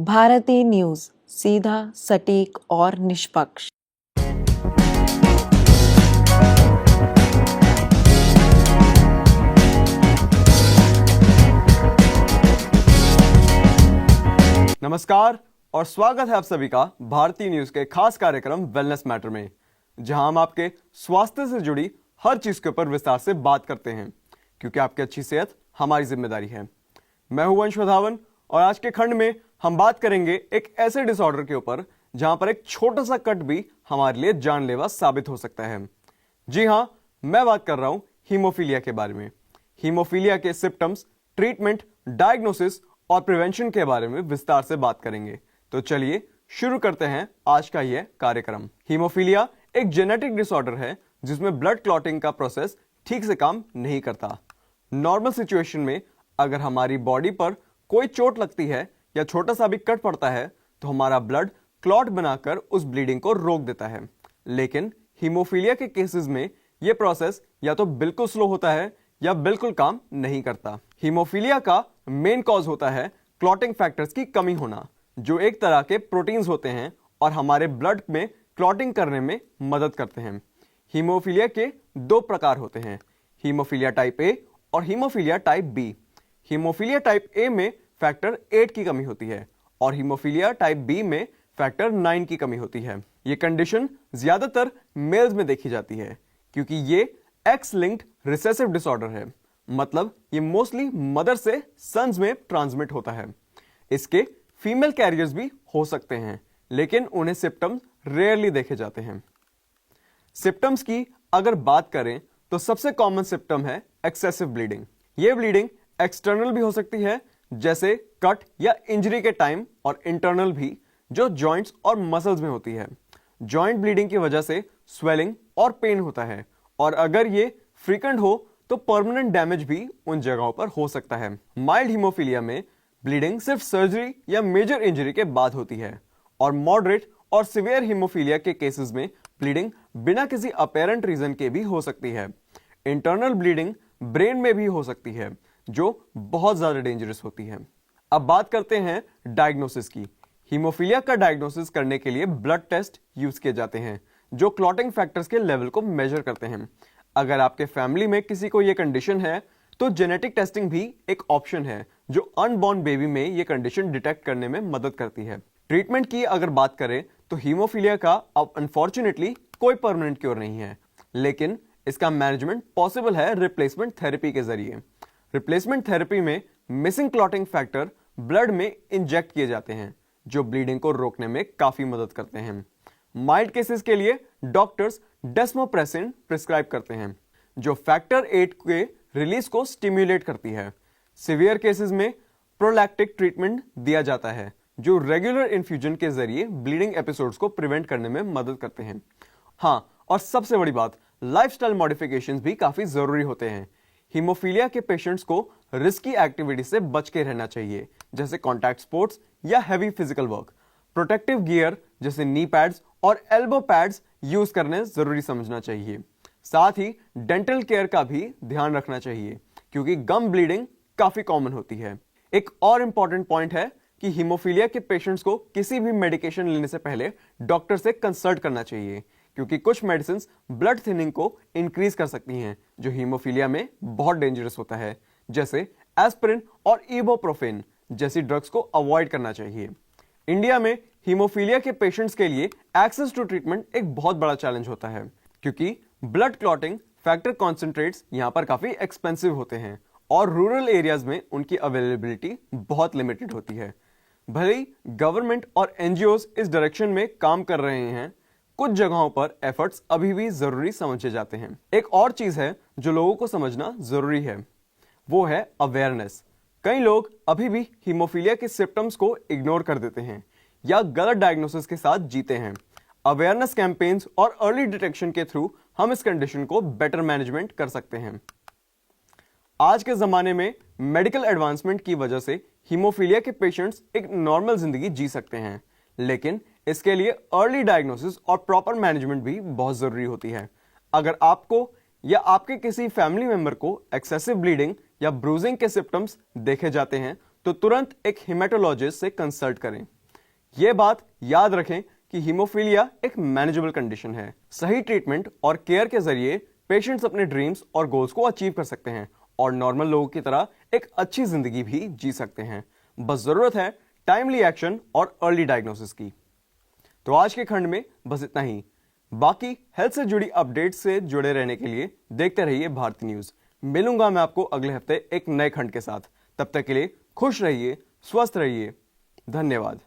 Bharti news, सीधा, सटीक और निष्पक्ष। नमस्कार और स्वागत है आप सभी का भारती न्यूज के खास कार्यक्रम वेलनेस मैटर में, जहां हम आपके स्वास्थ्य से जुड़ी हर चीज के ऊपर विस्तार से बात करते हैं, क्योंकि आपकी अच्छी सेहत हमारी जिम्मेदारी है। मैं हूं वंश वधावन और आज के खंड में हम बात करेंगे एक ऐसे डिसऑर्डर के ऊपर जहां पर एक छोटा सा कट भी हमारे लिए जानलेवा साबित हो सकता है। जी हां, मैं बात कर रहा हूं हीमोफीलिया के बारे में। हीमोफीलिया के सिम्टम्स, ट्रीटमेंट, डायग्नोसिस और प्रिवेंशन के बारे में विस्तार से बात करेंगे। तो चलिए शुरू करते हैं आज का यह कार्यक्रम। हीमोफीलिया एक जेनेटिक डिसऑर्डर है जिसमें ब्लड क्लॉटिंग का प्रोसेस ठीक से काम नहीं करता। नॉर्मल सिचुएशन में अगर हमारी बॉडी पर कोई चोट लगती है या छोटा सा भी कट पड़ता है तो हमारा ब्लड क्लॉट बनाकर उस ब्लीडिंग को रोक देता है। लेकिन हीमोफीलिया के केसेस में यह प्रोसेस या तो बिल्कुल स्लो होता है या बिल्कुल काम नहीं करता। हीमोफीलिया का मेन कॉज होता है क्लॉटिंग फैक्टर्स की कमी होना, जो एक तरह के प्रोटीन्स होते हैं और हमारे ब्लड में क्लॉटिंग करने में मदद करते हैं। हीमोफीलिया के दो प्रकार होते हैं, हीमोफीलिया टाइप ए और haemophilia type B. Haemophilia type A में फैक्टर 8 की कमी होती है और हीमोफीलिया टाइप बी में फैक्टर 9 की कमी होती है। ये कंडीशन ज्यादातर मेल्स में देखी जाती है क्योंकि ये एक्स लिंक्ड रिसेसिव डिसऑर्डर है, मतलब ये मोस्टली मदर से सन्स में ट्रांसमिट होता है। इसके फीमेल कैरियर्स भी हो सकते हैं, लेकिन उन्हें सिम्टम्स रेयरली देखे जाते हैं। सिम्टम्स की अगर बात करें तो सबसे कॉमन सिम्टम है एक्सेसिव ब्लीडिंग। ये ब्लीडिंग एक्सटर्नल भी हो सकती है, जैसे कट या इंजरी के टाइम, और इंटरनल भी, जो जॉइंट्स और मसल्स में होती है। जॉइंट ब्लीडिंग की वजह से स्वेलिंग और पेन होता है, और अगर ये फ्रीक्वेंट हो तो परमानेंट डैमेज भी उन जगहों पर हो सकता है। माइल्ड हीमोफीलिया में ब्लीडिंग सिर्फ सर्जरी या मेजर इंजरी के बाद होती है, और मॉडरेट और सिवियर हीमोफीलिया के केसेस में ब्लीडिंग बिना किसी अपेरेंट रीजन के भी हो सकती है। इंटरनल ब्लीडिंग ब्रेन में भी हो सकती है, जो बहुत ज्यादा डेंजरस होती है। अब बात करते हैं डायग्नोसिस की। हीमोफीलिया का डायग्नोसिस करने के लिए ब्लड टेस्ट यूज किए जाते हैं, जो क्लॉटिंग फैक्टर्स के लेवल को मेजर करते हैं। अगर आपके फैमिली में किसी को यह कंडीशन है तो जेनेटिक टेस्टिंग भी एक ऑप्शन है, जो अनबॉर्न बेबी में यह कंडीशन डिटेक्ट करने में मदद करती है। ट्रीटमेंट की अगर बात करें तो हीमोफीलिया का अब अनफॉर्चुनेटली कोई परमानेंट क्योर नहीं है, लेकिन इसका मैनेजमेंट पॉसिबल है रिप्लेसमेंट थेरेपी के जरिए। रिप्लेसमेंट थेरेपी में मिसिंग क्लॉटिंग फैक्टर ब्लड में इंजेक्ट किए जाते हैं, जो ब्लीडिंग को रोकने में काफी मदद करते हैं। माइल्ड केसेस के लिए डॉक्टर्स डेस्मोप्रेसिन प्रिस्क्राइब करते हैं, जो फैक्टर 8 के रिलीज को स्टिम्युलेट करती है। सिवियर केसेस में प्रोलैक्टिक ट्रीटमेंट दिया जाता है, जो रेगुलर इन्फ्यूजन के जरिए ब्लीडिंग एपिसोड्स को प्रिवेंट करने में मदद करते हैं। हाँ, और सबसे बड़ी बात, लाइफस्टाइल मॉडिफिकेशंस भी काफी जरूरी होते हैं। हीमोफीलिया के पेशेंट्स को रिस्की एक्टिविटी से बच के रहना चाहिए, जैसे कॉन्टैक्ट स्पोर्ट्स या heavy physical work. Protective gear जैसे नी पैड्स और एल्बो पैड्स यूज करने जरूरी समझना चाहिए। साथ ही डेंटल केयर का भी ध्यान रखना चाहिए, क्योंकि गम ब्लीडिंग काफी कॉमन होती है। एक और इंपॉर्टेंट पॉइंट है कि हीमोफीलिया के पेशेंट्स को किसी भी मेडिकेशन लेने से पहले डॉक्टर से कंसल्ट करना चाहिए, क्योंकि कुछ मेडिसिन ब्लड थिनिंग को इंक्रीज कर सकती हैं, जो हीमोफीलिया में बहुत डेंजरस होता है, जैसे एस्पिरिन और इबुप्रोफेन जैसी ड्रग्स को अवॉइड करना चाहिए। इंडिया में हीमोफीलिया के पेशेंट्स के लिए एक्सेस टू ट्रीटमेंट एक बहुत बड़ा चैलेंज होता है, क्योंकि ब्लड क्लॉटिंग फैक्टर कॉन्सेंट्रेट्स यहां पर काफी एक्सपेंसिव होते हैं और रूरल एरियाज में उनकी अवेलेबिलिटी बहुत लिमिटेड होती है। भले ही गवर्नमेंट और एनजीओज इस डायरेक्शन में काम कर रहे हैं, कुछ जगहों पर एफर्ट्स अभी भी जरूरी समझे जाते हैं। एक और चीज है जो लोगों को समझना जरूरी है, वो है अवेयरनेस। कई लोग अभी भी हीमोफीलिया के सिम्टम्स को इग्नोर कर देते हैं या गलत डायग्नोसिस के साथ जीते हैं। अवेयरनेस कैंपेन्स और अर्ली डिटेक्शन के थ्रू हम इस कंडीशन को बेटर मैनेजमेंट कर सकते हैं। आज के जमाने में मेडिकल एडवांसमेंट की वजह से हीमोफीलिया के पेशेंट्स एक नॉर्मल जिंदगी जी सकते हैं, लेकिन इसके लिए अर्ली डायग्नोसिस और प्रॉपर मैनेजमेंट भी बहुत जरूरी होती है। अगर आपको या आपके किसी फैमिली मेंबर को एक्सेसिव ब्लीडिंग या ब्रूजिंग के सिम्टम्स देखे जाते हैं तो तुरंत एक हेमेटोलॉजिस्ट से कंसल्ट करें। ये बात याद रखें कि हीमोफीलिया एक मैनेजेबल कंडीशन है। सही ट्रीटमेंट और केयर के जरिए पेशेंट्स अपने ड्रीम्स और गोल्स को अचीव कर सकते हैं और नॉर्मल लोगों की तरह एक अच्छी जिंदगी भी जी सकते हैं। बस जरूरत है टाइमली एक्शन और अर्ली डायग्नोसिस की। तो आज के खंड में बस इतना ही। बाकी हेल्थ से जुड़ी अपडेट्स से जुड़े रहने के लिए देखते रहिए भारती न्यूज। मिलूंगा मैं आपको अगले हफ्ते एक नए खंड के साथ। तब तक के लिए खुश रहिए, स्वस्थ रहिए। धन्यवाद।